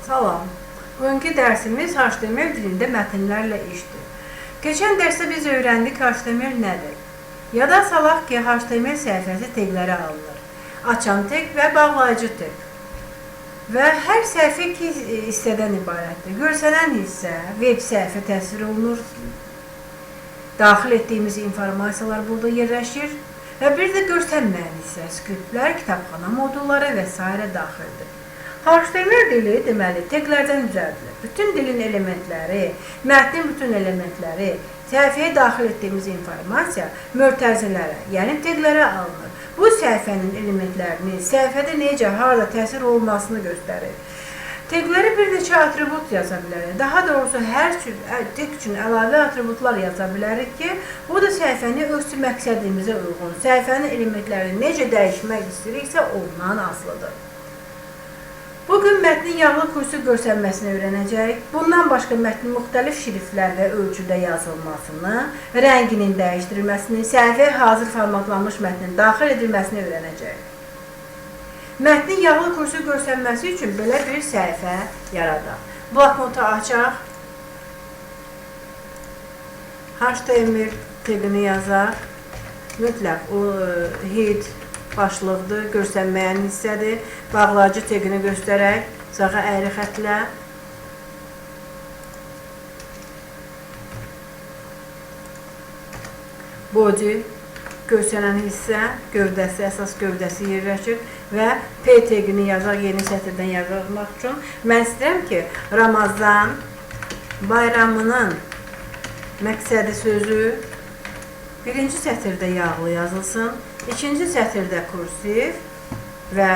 Salam. Bugünkü dərsimiz HTML dilində mətnlərlə işdir. Keçən dərsdə biz öyrəndik HTML nədir? Yada salaq ki, HTML səhifəsi teqlərə alınır. Açan teq və bağlayıcı teq. Və hər səhifə iki hissədən ibarətdir. Görsənən hissə web səhifə təsvir olunur. Daxil etdiyimiz informasiyalar burada yerləşir. Və bir də görsənməyən hissə, skriptlər, kitabxana modulları və s. daxildir. HTML dili deməli teqlərdən düzəldilir. Bütün dilin elementləri, mətnin bütün elementləri, səhifəyə daxil etdiyimiz informasiya mötərizələrə, yəni teqlərə alınır. Bu səhifənin elementlərini, səhifədə necə, harada təsir olmasını göstərir. Teqləri bir neçə atribut yaza bilərik. Daha doğrusu hər teq üçün əlavə atributlar yaza bilərik ki, bu da səhifəni öz məqsədimizə uyğun, səhifənin elementlərini necə dəyişmək istəyiriksə ondan asılıdır. Bugün mətnin yağlı kursiv görsənməsini öyrənəcəyik. Bundan başqa mətnin müxtəlif şriftlər və ölçüdə yazılmasını, rənginin dəyişdirilməsini, səhifəyə hazır formatlanmış mətnin daxil edilməsini öyrənəcəyik. Mətnin yağlı kursiv görsənməsi üçün belə bir səhifə yaradaq. Bloknotu açaq. HTML teqini yazaq. Mütləq head başlıqdır, görsənməyən hissədir. Bağlayıcı teqini göstərək, sağa əyri xətlə. Body, görsənən hissə, gövdəsi, əsas gövdəsi yerləşir və P teqini yazaq, yeni sətirdən yazmaq üçün. Mən istəyirəm ki, Ramazan bayramının məqsədi sözü birinci sətirdə yağlı yazılsın, ikinci sətirdə kursiv və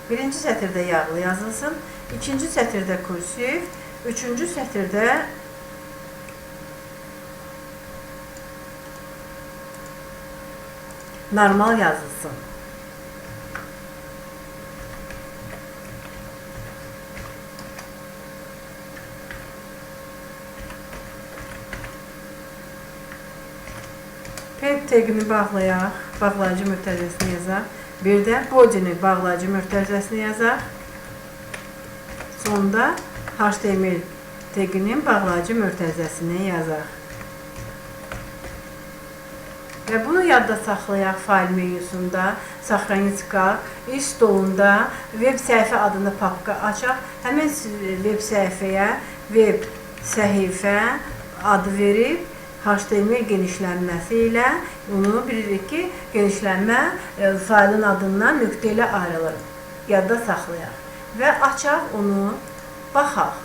birinci sətirdə yağlı yazılsın, ikinci sətirdə kursiv, üçüncü sətirdə normal yazılsın. P teqini bağlayaq, bağlayıcı mötərizəsini yazaq. Bir də body'ni bağlayıcı mötərizəsini yazaq. Sonda HTML teqinin bağlayıcı mötərizəsini yazaq. Və bunu yadda saxlayaq fayl menüsündə, saxranitska, iş stolunda web səhifə adında papka açaq. Həmin web səhifəyə web səhifə adı verib, HTML genişlənməsi ilə onu bilirik ki, genişlənmə faylın adından nöqtə ilə ayrılır. Yadda saxlayaq. Və açaq onu, baxaq.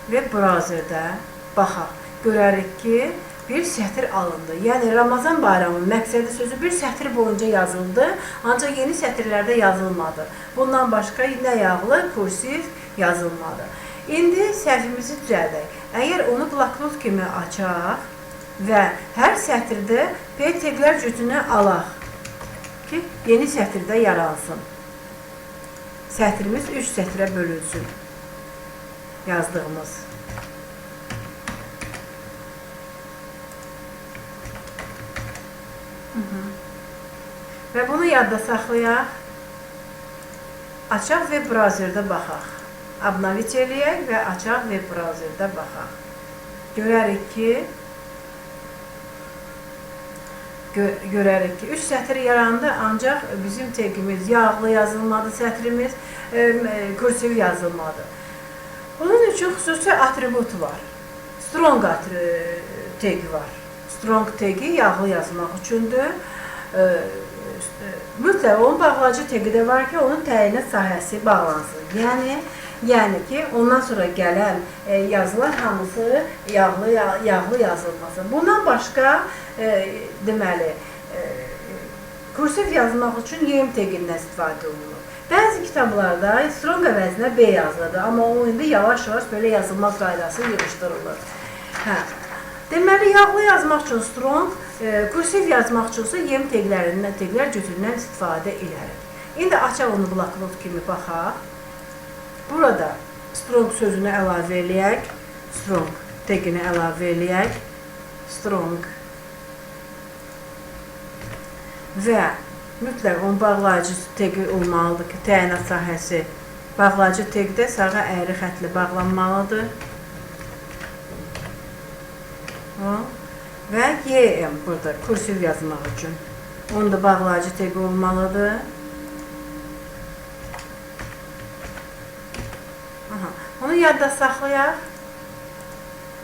Və brauzerdə baxaq. Görərik ki, bir sətr alındı. Yəni, Ramazan bayramının məqsədi sözü bir sətr boyunca yazıldı, ancaq yeni sətirlərdə yazılmadı. Bundan başqa nə yağlı, kursiv yazılmadı. İndi səhvimizi düzəldək. Əgər onu bloknot kimi açaq və hər sətirdə P teqlər cütünü alaq ki, yeni sətirdə yaransın. Sətrimiz 3 sətrə bölünsün. Yazdığımız. Və bunu yadda saxlayaq. Açaq və brauzerdə baxaq. Abnavit eləyək və açaq və brauzerdə baxaq. Görərik ki, 3 sətr yarandı, ancaq bizim teqimiz yağlı yazılmadı, sətrimiz kursiv yazılmadı. Bunun üçün xüsusi atribut var. Strong teqi var. Strong teqi yağlı yazmaq üçündür. Mütləq onun bağlayıcı teqi də var ki, onun təyinat sahəsi bağlansın. Yəni ki, ondan sonra gələn yazılar hamısı yağlı yazılması. Bundan başqa, deməli, kursiv yazmaq üçün YM teqindən istifadə olunur. Bəzi kitablarda strong əvəzinə B yazılır, amma o indi yavaş-yavaş belə yazılma qaydası yığışdırılır. Deməli, yağlı yazmaq üçün strong, kursiv yazmaq üçünsə YM teqlərindən, teqlər cütündən istifadə edirik. İndi açaq onu bloknot kimi baxaq. Burada strong sözünü əlavə eləyək, strong teqini əlavə eləyək, strong və mütləq onun bağlayıcı teqi olmalıdır ki, təyinat sahəsi Bağlacı teqdə sağa əyri xətli bağlanmalıdır. Və YM burada kursiv yazmaq üçün. Onu da bağlayıcı teq olmalıdır. Onu yadda saxlayaq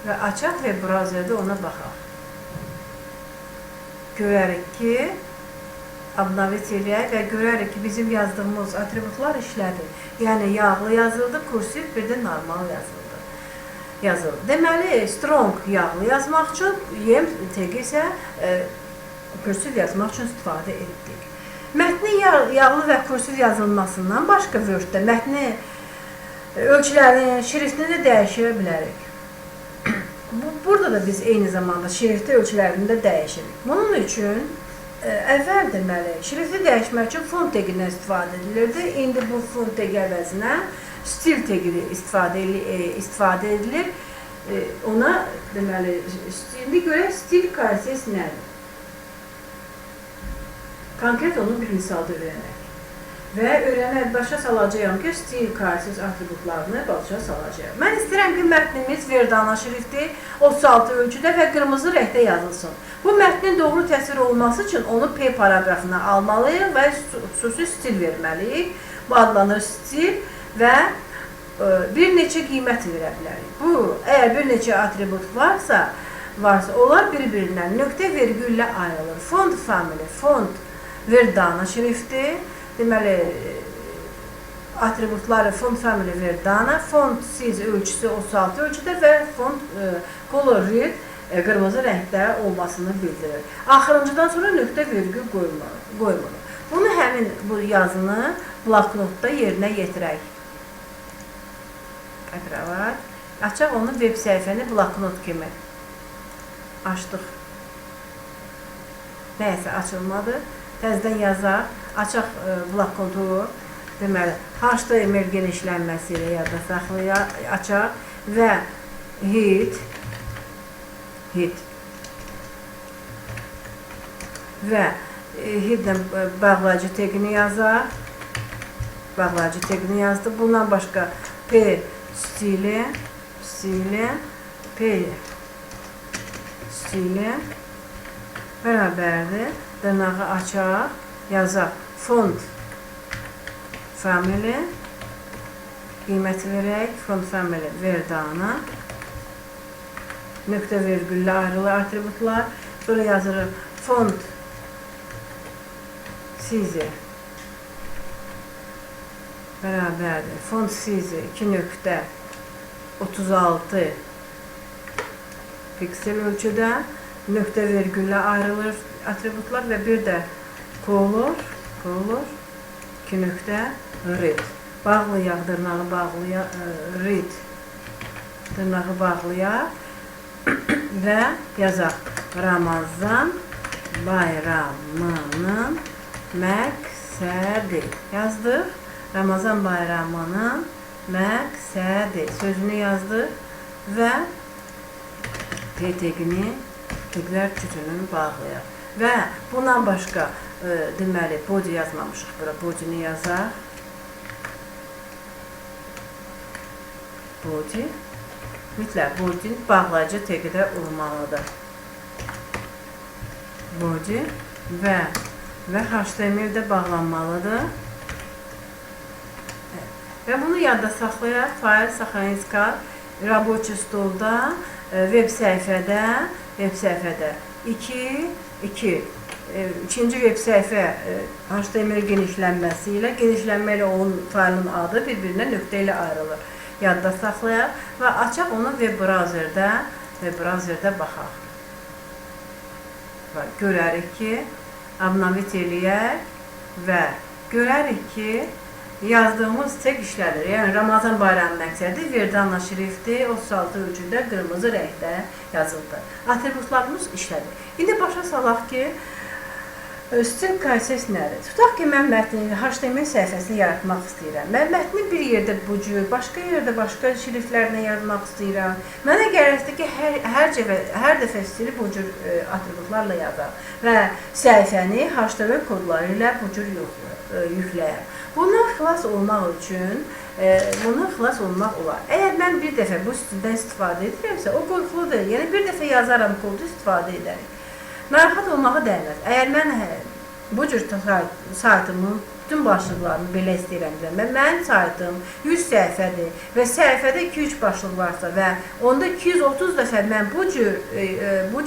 və açaq və brauzerdə ona baxaq. Görərik ki, abnavit eləyək və görərik ki, bizim yazdığımız atributlar işlədi. Yəni, yağlı yazıldı, kursiv, bir də normal yazıldı. Deməli, strong yağlı yazmaq üçün, YM teqi isə kursiv yazmaq üçün istifadə etdik. Mətnin yağlı və kursiv yazılmasından başqa Word-də mətni ölçülərini, şriftini də dəyişə bilərik. Burada da biz eyni zamanda şrifti ölçülərini də dəyişirik. Bunun üçün əvvəl deməli, şrifti dəyişmək üçün font teqindən istifadə edilirdi. İndi bu font teqi əvəzinə stil teqi istifadə edilir. Ona deməli, indi görək stil KCS nədir? Konkret onu bir misalda öyrənək. Və öyrənək başa salacağım ki, stil KCS atributlarını başa salacağım. Mən istəyirəm ki, mətnimiz Verdana şrifti 36 ölçüdə və qırmızı rəngdə yazılsın. Bu mətnin doğru təsvir olması üçün onu P paragrafına almalıyıq və xüsusi stil verməliyik. Bu adlanır stil və bir neçə qiymət verə bilərik. Bu, əgər bir neçə atribut varsa, onlar bir-birindən nöqtə vergüllə ayrılır. Font family, font Verdana şrifti, deməli, atributları font family Verdana, font size ölçüsü 36 ölçüdə və font color red qırmızı rəngdə olmasını bildirir. Axırıncıdan sonra nöqtə vergül qoymur. Bunu həmin bu yazını bloknotda yerinə yetirək. Açaq onu web səhifəni bloknot kimi açdıq. Nəyəsə açılmadı. Təzdən yazaq. Açaq bloknotu, deməli, HTML genişlənməsi ilə yadda saxlayaq, açaq və hit və hitdən bağlayıcı teqini yazaq. Bağlayıcı teqini yazdı. Bundan başqa P stili, P stili bərabərdir. Dırnağı açaq, yazaq. Font family qiymət verək. Font family Verdana. Nöqtə vergüllə ayrılır atributlar. Sonra yazırıq font size bərabərdir. Font size 2 nöqtə 36 piksel ölçüdə. Nöqtə vergüllə ayrılır atributlar və bir də color 2 nöqtə red. Bağlayaq, dırnağı bağlayaq, red dırnağı bağlayaq və yazaq. Ramazan bayramının məqsədi. Yazdıq. Ramazan bayramının məqsədi sözünü yazdıq və P teqini teqlər cütünün bağlayaq. Və bundan başqa deməli, body yazmamışıq. Bura body'ni yazaq. Body. Mütləq body bağlayıcı teqidə olmalıdır. Body və HTML də bağlanmalıdır. Və bunu yadda saxlayaq. Fayl, saxlayınızqa, Rabochi stolda, web səhifədə 2-2 web səhifə HTML genişlənməsi ilə onun faylın adı bir-birinə nöqtə ilə ayrılır. Yadda saxlayaq və açaq onu web brauzerdə baxaq. Görərik ki, abnavit eləyək və görərik ki, yazdığımız teq işlədir. Yəni, Ramazan bayramı məqsədi Verdana şrifti 36 ölçüdə qırmızı rəngdə yazıldı. Atributlarımız işlədir. İndi başa salaq ki, Stil KSS nədir? Tutaq ki, mən mətnin HTML səhifəsini yaratmaq istəyirəm. Mən mətni bir yerdə bu cür, başqa yerdə başqa şriftlərlə yazmaq istəyirəm. Mənə gərəkdir ki, hər dəfə stili bu cür atributlarla yazar və səhifəni HTML kodları ilə bu cür yükləyəm. Bundan xilas olmaq üçün olar. Əgər mən bir dəfə bu stildən istifadə edirəmsə, o qorxuludur. Yəni bir dəfə yazaram, kodu istifadə edərəm. Narahat olmağa dəyməz. Əgər mən bu cür saytımın bütün başlıqlarını belə istəyirəmsə, mənim saytım 100 səhifədir və səhifədə 2-3 başlıq varsa və onda 230 dəfə mən bu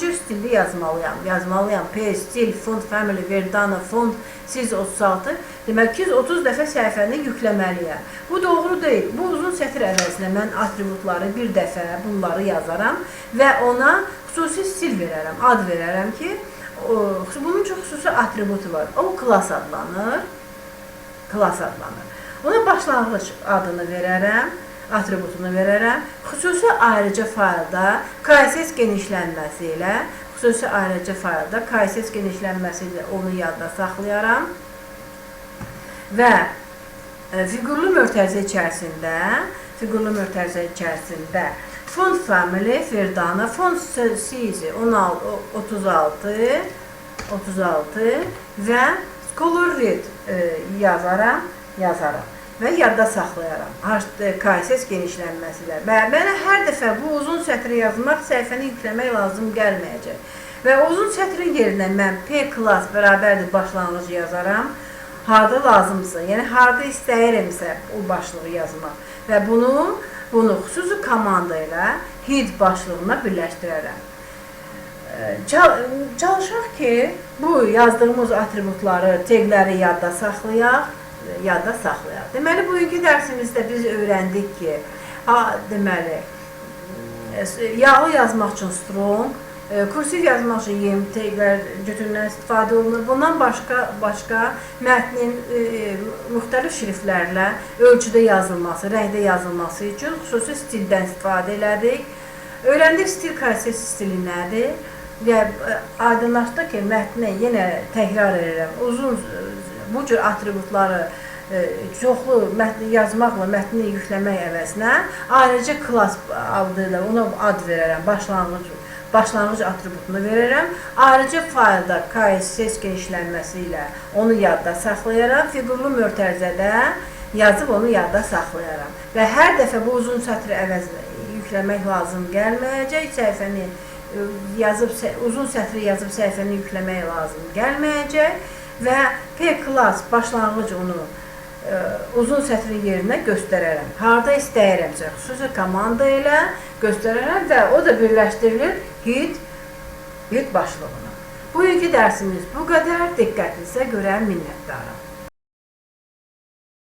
cür stilli yazmalıyam. P, stil, font, family, Verdana, font, siz 36. Demək 230 dəfə səhifəni yükləməliyəm. Bu doğru deyil. Bu uzun sətr əvəzinə mən atributları bir dəfə bunları yazaram və ona xüsusi stil verərəm, ad verərəm ki, bunun çox xüsusi atributu var. O class adlanır. Ona başlanğıc adını verərəm, atributunu verərəm. Xüsusi ayrıca faylda KSS genişlənməsi ilə onu yadda saxlayaram və fiqurlu mötərizə içərisində font family, Verdana, font size 36 və color red yazaram və yadda saxlayaram. KSS genişlənməsi ilə. Mənə hər dəfə bu uzun sətri yazmaq, səhifəni yükləmək lazım gəlməyəcək. Və uzun sətrin yerinə mən P class bərabərdir başlanğıc yazaram. Harada lazımsa, yəni harada istəyirəmsə o başlığı yazmaq. Və bunu xüsusi komanda ilə head başlığına birləşdirərəm. Çalışaq ki, bu yazdığımız atributları, tagləri yadda saxlayaq. Deməli, bugünkü dərsimizdə biz öyrəndik ki, yağlı yazmaq üçün strong, kursiv yazmaq üçün yem taglər götürülən istifadə olunur. Bundan başqa mətnin müxtəlif şriftlərlə ölçüdə yazılması, rəngdə yazılması üçün xüsusi stildən istifadə elədik. Öyrəndik stil KSS stili nədir və aydınlaşdı ki, mətni yenə təkrar edirəm. Bu cür atributları çoxlu yazmaqla mətni yükləmək əvəzinə ayrıca class adı ilə ona ad verərəm, başlanğıc atributunu verərəm. Ayrıca faylda KSS genişlənməsi ilə onu yadda saxlayaram. Fiqurlu mötərizədə yazıb onu yadda saxlayaram. Və hər dəfə bu uzun sətri əvəzinə yükləmək lazım gəlməyəcək. Uzun sətri yazıb səhifəni yükləmək lazım gəlməyəcək. Və P class başlanğıc onu uzun sətrin yerinə göstərərəm. Harada istəyirəmsə, xüsusi komanda ilə göstərərəm və o da birləşdirilir head başlığına. Bugünkü dərsimiz bu qədər. Diqqətinizə görə minnətdarım.